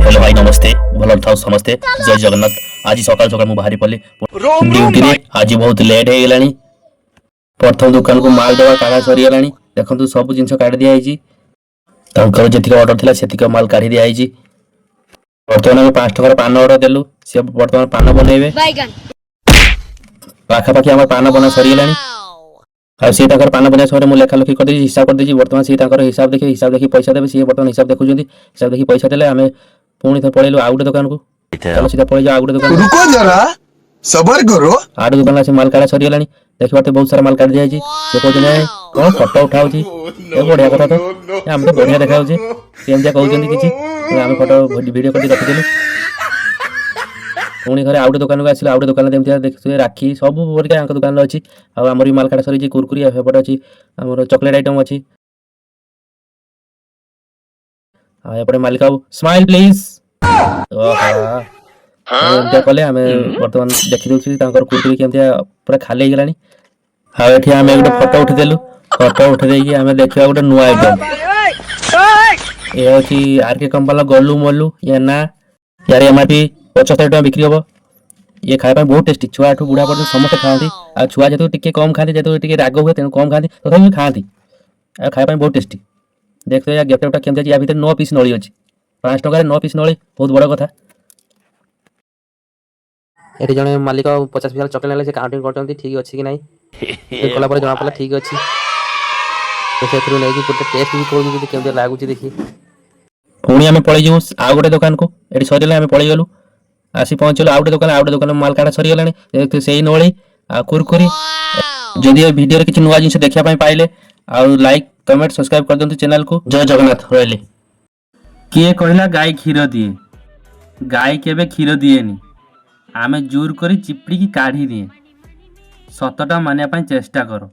Hello भाई नमस्ते भल था समस्ते जय जगन्नाथ। आज सकाल सकाल बाहरी पड़े ड्यूटी रे आज बहुत लेट हो गलानी। प्रथम दुकान को माल दवा काढ़ा सरीगला। देखो सब जिन काढ़ दिखाई जी ऑर्डर था से माल काढ़ी दिखाई। बर्तमान आम 5 टकर पान ऑर्डर देलु सी बर्तमान पान बनइबे पाखापाखि आम पान बना सरीगला। सी पान बना सर मुझे लेखा लिखी कर हिसाब कर दी। बर्तमान सी हिसाब देखी पैसा देवे सी बर्तमान हिसाब देखुं हिसाब देखी पैसा देले आम पुणी थे पलैलु आउ गोटे दुकान को चलो सीधा पलि जाओ आउ गोटे दुकान रुको जरा सबर करो आठ दुकान से माल काढ़ा सरीगला। देखिए तो बहुत सारा माल काढ़ी दिखाई सी कहते कौन फटो उठाऊ बढ़िया कथा तो आम तो बढ़िया देखा कहते कि आम फटो भिडियो कर रखिदेलु। पुणी घरे आउ गोटे दुकान को आसिल आउ गोटे दुकान देखिए राखी सब परिका दुकान अच्छी आमर भी माल काढ़ा सरी कुरकुरी एपटे अच्छी आमर चॉकलेट आइटम अच्छी एपटे मालिक स्माइल प्लीज कले आम बर्तमान देखी दूसरी कुरकुरी केमती पूरा खाली होगलानी। हाँ ये आम गोटे फटो उठीदेलु फटो उठे आम देखा गोटे नुआ आइटम ये हूँ आरके कंपनी गलु मलु या ना यार एमआरपी 75 टका बिक्री हम। ये खाया बहुत टेस्टी छुआ ठू बुढ़ा पर्यटन समस्त खाती आ छुआ जो टे कम खाती जो राग हुए तेणु कम खाती तथा खाती खाया बहुत टेस्टी। देखते या गेपटा केमती या भर 9 पीस नली अच्छी 5 टकर 9 पीस नली बहुत बड़ कथा। ये जड़े मालिक 50 पीस चॉकलेट ना काउंटिंग करते ठीक अच्छी कि नहीं कला जना पड़ा ठीक अच्छी नहीं टेस्ट भी करूँ केमती लगुच देखिए। पुणी आम पलू आउ गोटे दुकान को ये सर आम पलैगलु आसी पहुँचलु आउ गोटे दुकान माल काढ़ा सरीगला से नली आ कुरकुरी। जदि वीडियो किसी नुआ जिन देखा पाइले लाइक कमेंट सब्सक्राइब कर दिंतु चैनल को। जय जगन्नाथ रहिले। किए कहला गाय क्षीर दिए गाय केबे क्षीर दिएनी आमे जोर करी चिपड़ी की काढ़ी दिए सतटा मानिया चेष्टा करो।